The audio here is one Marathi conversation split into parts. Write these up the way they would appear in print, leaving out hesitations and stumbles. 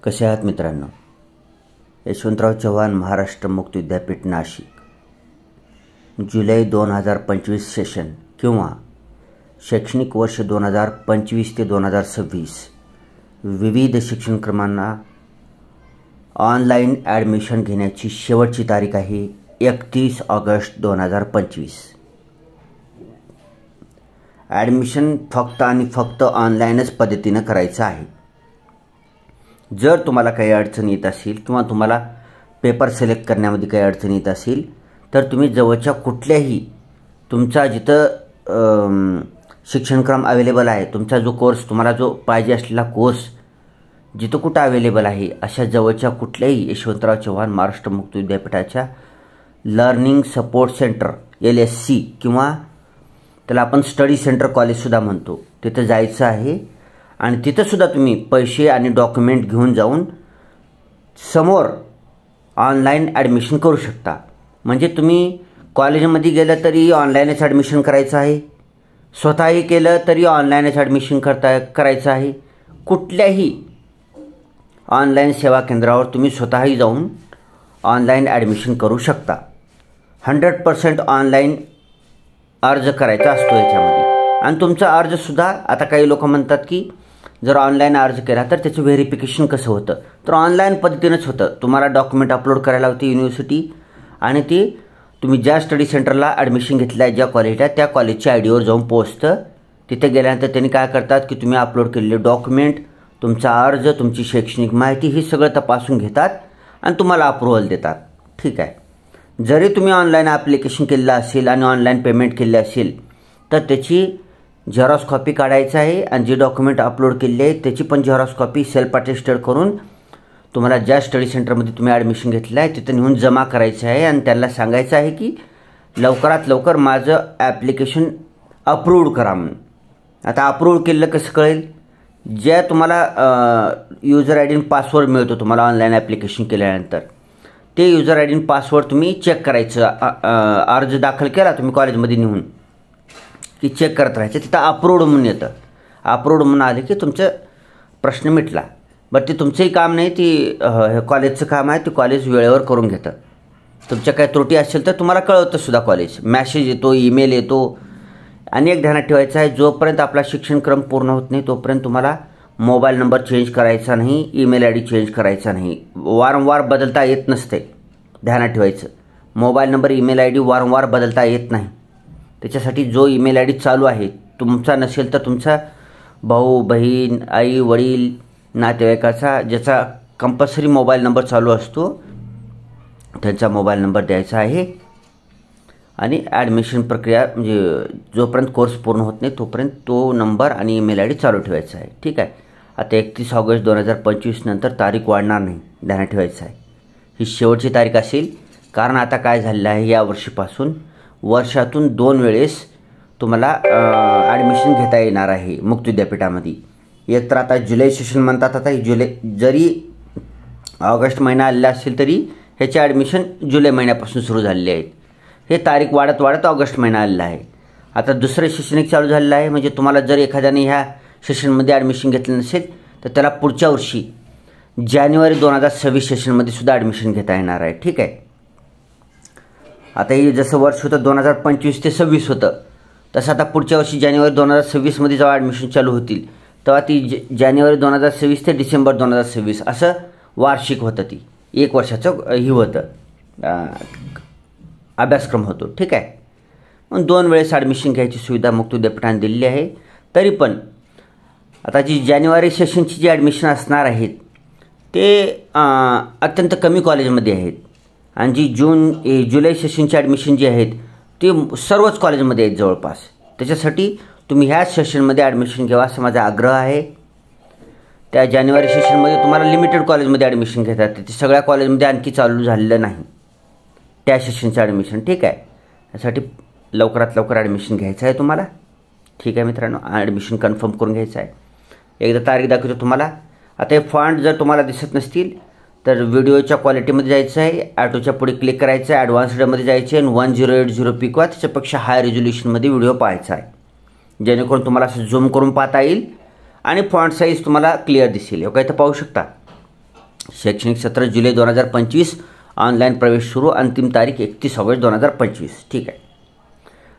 कसे आहात मित्रांनो? यशवंतराव चव्हाण महाराष्ट्र मुक्त विद्यापीठ नाशिक जुलै 2025 सेशन किंवा शैक्षणिक वर्ष 2025 ते 2026 विविध शिक्षणक्रमांना ऑनलाईन ॲडमिशन घेण्याची शेवटची तारीख आहे 31 ऑगस्ट 2025। ॲडमिशन फक्त आणि फक्त ऑनलाईनच पद्धतीने करायचं आहे। जर तुम्हाला काही अडचण येत असेल किंवा तुम्हाला पेपर सिलेक्ट करण्यामध्ये काही अडचण येत असेल तर तुम्ही जवळच्या कुठल्याही तुमचा जिथं शिक्षणक्रम अवेलेबल आहे, तुमचा जो कोर्स तुम्हाला जो पाहिजे असलेला कोर्स जिथं कुठं अवेलेबल आहे अशा जवळच्या कुठल्याही यशवंतराव चव्हाण महाराष्ट्र मुक्त विद्यापीठाच्या लर्निंग सपोर्ट सेंटर LSC किंवा त्याला आपण स्टडी सेंटर कॉलेजसुद्धा म्हणतो, तिथं जायचं आहे आणि तिथं सुद्धा तुम्ही पैसे आणि डॉक्युमेंट घेऊन जाऊन समोर ऑनलाईन ॲडमिशन करू शकता। म्हणजे तुम्ही कॉलेजमध्ये गेलं तरी ऑनलाईनच ॲडमिशन करायचं आहे, स्वतःही केलं तरी ऑनलाईनच ॲडमिशन करायचं आहे। कुठल्याही ऑनलाईन सेवा केंद्रावर तुम्ही स्वतःही जाऊन ऑनलाईन ॲडमिशन करू शकता। 100% ऑनलाईन अर्ज करायचा असतो याच्यामध्ये। आणि तुमचा अर्जसुद्धा आता काही लोक म्हणतात की जर ऑनलाईन अर्ज केला तर त्याचं व्हेरिफिकेशन कसं होतं, तर ऑनलाईन पद्धतीनेच होतं। तुम्हाला डॉक्युमेंट अपलोड करायला होती युनिव्हर्सिटी आणि ती तुम्ही ज्या स्टडी सेंटरला ॲडमिशन घेतलं आहे, ज्या कॉलेजला, त्या कॉलेजच्या IDवर जाऊन पोहोचतं। तिथे गेल्यानंतर त्यांनी काय करतात की तुम्ही अपलोड केलेले डॉक्युमेंट, तुमचा अर्ज, तुमची शैक्षणिक माहिती ही सगळं तपासून घेतात आणि तुम्हाला अप्रूव्हल देतात। ठीक आहे। जरी तुम्ही ऑनलाईन ॲप्लिकेशन केलेलं असेल आणि ऑनलाईन पेमेंट केले असेल तर त्याची झेरॉक्स कॉपी काढायचं आहे आणि जे डॉक्युमेंट अपलोड केले आहेत त्याची पण झेरॉक्स कॉपी सेल्फ अटेस्टेड करून तुम्हाला ज्या स्टडी सेंटरमध्ये तुम्ही ॲडमिशन घेतलं आहे तिथे नेऊन जमा करायचं आहे आणि त्यांना सांगायचं आहे की लवकरात लवकर माझं ॲप्लिकेशन अप्रूव्ड करा म्हणून। आता अप्रूव्ड केलं कसं कळेल? ज्या तुम्हाला युजर ID आणि पासवर्ड मिळतो तुम्हाला ऑनलाईन ॲप्लिकेशन केल्यानंतर, ते युजर ID आणि पासवर्ड तुम्ही चेक करायचं। अर्ज दाखल केला तुम्ही कॉलेजमध्ये नेऊन की चेक करत राहायचं, तिथं अप्रूव्ड म्हणून येतं। अप्रूव्ड म्हणून आले की तुमचं प्रश्न मिटला। बट ते तुमचंही काम नाही, ती कॉलेजचं काम आहे, ते कॉलेज वेळेवर करून घेतं। तुमच्या काही त्रुटी असेल तर तुम्हाला कळवतं सुद्धा कॉलेज, मॅसेज येतो, ईमेल येतो। आणि एक ध्यानात ठेवायचं आहे, जोपर्यंत आपला शिक्षणक्रम पूर्ण होत नाही तोपर्यंत तुम्हाला मोबाईल नंबर चेंज करायचा नाही, ईमेल ID चेंज करायचा नाही, वारंवार बदलता येत नसते। ध्यानात ठेवायचं, मोबाईल नंबर, ईमेल ID वारंवार बदलता येत नाही। त्याच्यासाठी जो ईमेल ID चालू आहे तुमचा नसेल तर तुमचा भाऊ, बहीण, आई, वडील, नातेवाईकाचा ज्याचा कंपल्सरी मोबाईल नंबर चालू असतो त्यांचा मोबाईल नंबर द्यायचा आहे। आणि ॲडमिशन प्रक्रिया म्हणजे जोपर्यंत कोर्स पूर्ण होत नाही तोपर्यंत तो नंबर आणि ईमेल ID चालू ठेवायचा आहे। ठीक आहे। आता 31 ऑगस्ट 2025 नंतर तारीख वाढणार नाही, ध्यानात ठेवायचं आहे। ही शेवटची तारीख असेल, कारण आता काय झालेलं आहे, या वर्षीपासून वर्षातून 2 वेळेस तुम्हाला ॲडमिशन घेता येणार आहे मुक्त विद्यापीठामध्ये। एक तर आता जुलै सेशन म्हणतात, आता ही जुलै जरी ऑगस्ट महिना आलेला असेल तरी ह्याचे ॲडमिशन जुलै महिन्यापासून सुरू झालेले आहेत। हे तारीख वाढत वाढत ऑगस्ट महिना आलेला आहे। आता दुसरं शैक्षणिक चालू झालेलं आहे, म्हणजे तुम्हाला जर एखाद्याने ह्या सेशनमध्ये ॲडमिशन घेतलं नसेल तर त्याला पुढच्या वर्षी जानेवारी 2026 सेशनमध्ये सुद्धा ॲडमिशन घेता येणार आहे। ठीक आहे। आता हे जसं वर्ष होतं 2025 ते 26 होतं, तसं आता पुढच्या वर्षी जानेवारी 2026 मध्ये जेव्हा ॲडमिशन चालू होतील तेव्हा ती जानेवारी 2026 ते डिसेंबर 2026 असं वार्षिक होतं, ती 1 वर्षाचं ही होतं अभ्यासक्रम होतो। ठीक आहे। मग 2 वेळेस ॲडमिशन घ्यायची सुविधा मुक्त विद्यापीठाने दिलेली आहे। तरी पण आता जी जानेवारी सेशनची जी ॲडमिशन असणार आहेत ते अत्यंत कमी कॉलेजमध्ये आहेत आणि जी जुलै सेशनची ॲडमिशन जी आहेत ती सर्वच कॉलेजमध्ये आहेत जवळपास। त्याच्यासाठी तुम्ही ह्याच सेशनमध्ये ॲडमिशन घ्यावा असा माझा आग्रह आहे। त्या जानेवारी सेशनमध्ये तुम्हाला लिमिटेड कॉलेजमध्ये ॲडमिशन घेतात, ते सगळ्या कॉलेजमध्ये आणखी चालू झालेलं नाही त्या सेशनचं ॲडमिशन। ठीक आहे। यासाठी लवकरात लवकर ॲडमिशन घ्यायचं आहे तुम्हाला। ठीक आहे मित्रांनो, ॲडमिशन कन्फर्म करून घ्यायचं आहे। एकदा तारीख दाखवतो तुम्हाला। आता हे फॉन्ट जर तुम्हाला दिसत नसतील तर व्हिडिओच्या क्वालिटीमध्ये जायचं आहे, ॲटोच्या पुढे क्लिक करायचं आहे, ॲडव्हान्सडमध्ये जायचे आणि 1080 पी किंवा त्याच्यापेक्षा हाय रेझोल्युशनमध्ये व्हिडिओ पाहायचा आहे, जेणेकरून तुम्हाला असं झूम करून पाहता येईल आणि फॉन्ट साईज तुम्हाला क्लिअर दिसेल। हे काय तर पाहू शकता शैक्षणिक सत्र जुलै 2025, ऑनलाईन प्रवेश सुरू, अंतिम तारीख 31 ऑगस्ट 2025. ठीक आहे.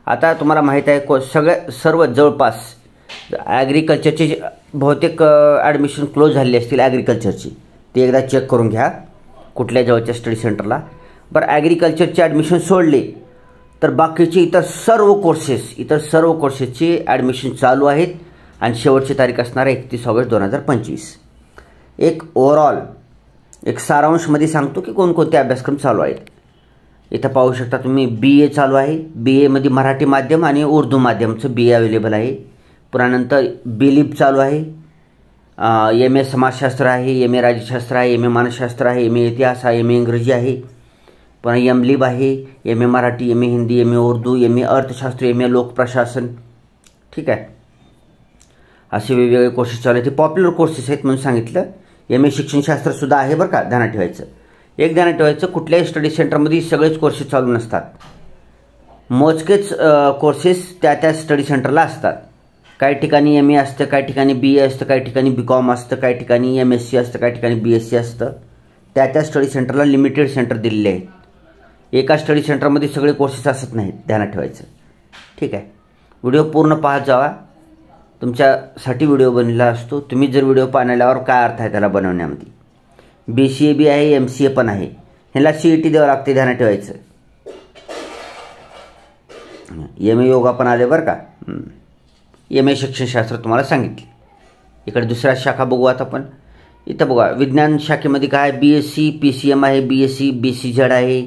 आता तुम्हाला माहीत आहे सर्व जवळपास ॲग्रिकल्चरचे बहुतेक ॲडमिशन क्लोज झालेली असतील ॲग्रिकल्चरची, ते एकदा चेक करून घ्या कुठल्या जवळच्या स्टडी सेंटरला. बरं, ॲग्रिकल्चरचे ॲडमिशन सोडले तर बाकीचे इतर सर्व कोर्सेसची ॲडमिशन चालू आहेत आणि शेवटची तारीख असणार आहे 31 ऑगस्ट 2025. एक ओव्हरऑल एक सारांशमध्ये सांगतो की कोणकोणते अभ्यासक्रम चालू आहेत. इथं पाहू शकता तुम्ही BA चालू आहे. BAमध्ये मराठी माध्यम आणि उर्दू माध्यमचं BA अवेलेबल आहे. पुन्हा नंतर BLib चालू आहे. MA समाजशास्त्र आहे, MA राज्यशास्त्र आहे, MA मानसशास्त्र आहे, MA इतिहास आहे, MA इंग्रजी आहे. पुन्हा MLib आहे, MA Marathi, MA Hindi, MA Urdu, MA अर्थशास्त्र, MA लोकप्रशासन. ठीक आहे. असे वेगवेगळे कोर्सेस चालू आहेत. ते पॉप्युलर कोर्सेस आहेत म्हणून सांगितलं. MA शिक्षणशास्त्रसुद्धा आहे बरं का, ध्यानात ठेवायचं. एक ध्यानात ठेवायचं, कुठल्याही स्टडी सेंटरमध्ये सगळेच कोर्सेस चालू नसतात. मोजकेच कोर्सेस त्या स्टडी सेंटरला असतात. काही ठिकाणी MA असतं, काही ठिकाणी BA असतं, काही ठिकाणी BCom असतं, काही ठिकाणी MSc असतं, काही ठिकाणी BSc असतं. त्या स्टडी सेंटरला लिमिटेड सेंटर दिलेले आहेत. एका स्टडी सेंटरमध्ये सगळे कोर्सेस असत नाहीत, ध्यानात ठेवायचं. ठीक आहे. व्हिडिओ पूर्ण पाहत जावा, तुमच्यासाठी व्हिडिओ बनलेला असतो. तुम्ही जर व्हिडिओ पाहिल्यावर काय अर्थ आहे त्याला बनवण्यामध्ये. BCA बी आहे, MCA पण आहे. ह्याला CET द्यावं लागते, ध्यानात ठेवायचं. MA योगा पण आले बरं का. MA शिक्षणशास्त्र तुम्हाला सांगितले. इकडे दुसऱ्या शाखा बघू आता आपण. इथं बघा, विज्ञान शाखेमध्ये काय BSc PCM आहे, BSc BCZ आहे,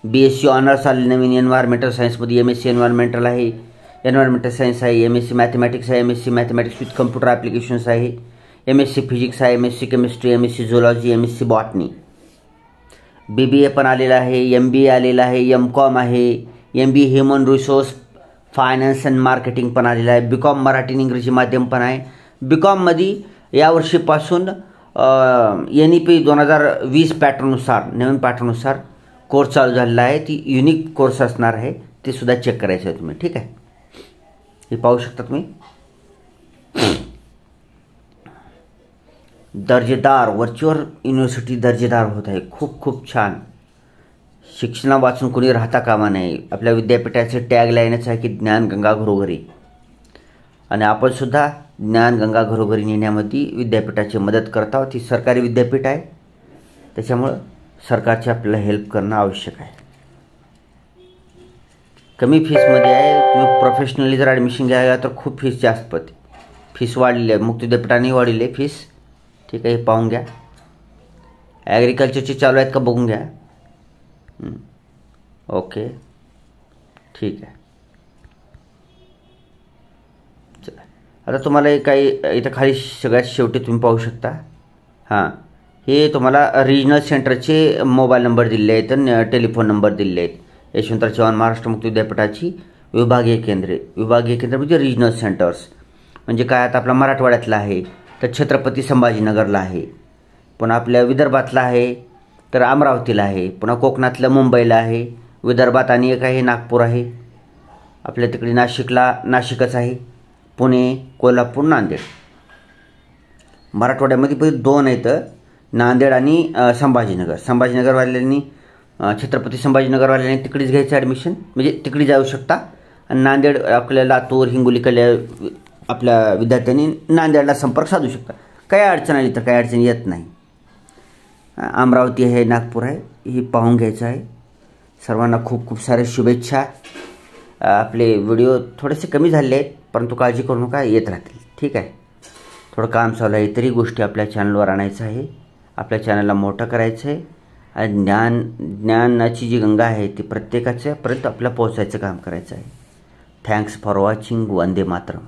BSc ऑनर्स आले नवीन. एन्व्हायरमेंटल सायन्समध्ये MSc एन्व्हायरमेंटल आहे, एन्व्हायरमेंटल सायन्स आहे, MSc मॅथमॅटिक्स आहे, MSc mathematics with computer applications आहे, MSc फिजिक्स आहे, MSc chemistry, MSc zoology, MSc botany. BBA पण आलेला आहे, MBA आलेला आहे, MCom आहे, MBA human resource finance and marketing पण आलेलं आहे. BCom मराठी इंग्रजी माध्यम पण आहे. BComमध्ये यावर्षीपासून NEP 2020 पॅटर्ननुसार, नवीन पॅटर्ननुसार कोर्स चालू झालेला आहे. ती युनिक कोर्स असणार आहे, ते सुद्धा चेक करायचं आहे तुम्ही. ठीक आहे. हे पाहू शकता तुम्ही. दर्जेदार व्हर्च्युअल युनिव्हर्सिटी दर्जेदार होत आहे. खूप छान. शिक्षणा वाचून कोणी राहता कामा नये. आपल्या विद्यापीठाचे टॅगलाईनच आहे की ज्ञानगंगा घरोघरी. आणि आपण सुद्धा ज्ञानगंगा घरोघरी नेण्यामध्ये विद्यापीठाची मदत करत आहोत. ही सरकारी विद्यापीठ आहे, त्याच्यामुळं सरकारचे आपल्याला हेल्प करणं आवश्यक आहे. कमी फीसमध्ये आहे. तुम्ही प्रोफेशनली जर ॲडमिशन घ्यायला तर खूप फीस जास्त पडते. फीस वाढलेली आहे, मुक्त विद्यापीठाने वाढलेली आहे फीस. ठीक आहे, हे पाहून घ्या. ॲग्रिकल्चरचे चालू आहेत का बघून घ्या. ओके, ठीक आहे. चला, आता तुम्हाला काही इथं खाली सगळ्यात शेवटी तुम्ही पाहू शकता. हां, हे तुम्हाला रिजनल सेंटरचे मोबाईल नंबर दिले आहेत आणि टेलिफोन नंबर दिले आहेत. यशवंतराव चव्हाण महाराष्ट्र मुक्त विद्यापीठाची विभागीय केंद्रे म्हणजे रिजनल सेंटर्स. म्हणजे काय, आता आपला मराठवाड्यातला आहे तर छत्रपती संभाजीनगरला आहे, पुन्हा आपल्या विदर्भातला आहे तर अमरावतीला आहे, पुन्हा कोकणातलं मुंबईला आहे, विदर्भात आणि एक आहे नागपूर आहे, आपल्या तिकडे नाशिकच आहे, पुणे, कोल्हापूर, नांदेड. मराठवाड्यामध्ये पण 2 आहेत, नांदेड आणि संभाजीनगर. संभाजीनगरवाल्यांनी छत्रपती संभाजीनगरवाल्यांनी तिकडेच घ्यायचं ॲडमिशन, म्हणजे तिकडे जाऊ शकता. आणि नांदेड आपल्या लातूर हिंगोलीकडल्या आपल्या विद्यार्थ्यांनी नांदेडला संपर्क साधू शकता. काही अडचण आली तर काही अडचण येत नाही. अमरावती आहे, नागपूर आहे, हे पाहून घ्यायचं आहे. सर्वांना खूप साऱ्या शुभेच्छा. आपले व्हिडिओ थोडेसे कमी झाले आहेत, परंतु काळजी करू नका, येत राहतील. ठीक आहे. थोडं काम चालू आहे, इतरही गोष्टी आपल्या चॅनलवर आणायचं आहे. आपल्या चॅनलला मोठं करायचं आहे आणि ज्ञानाची जी गंगा आहे ती प्रत्येकाच्यापर्यंत आपल्याला पोहोचायचं काम करायचं आहे. Thanks for watching. Vande Mataram.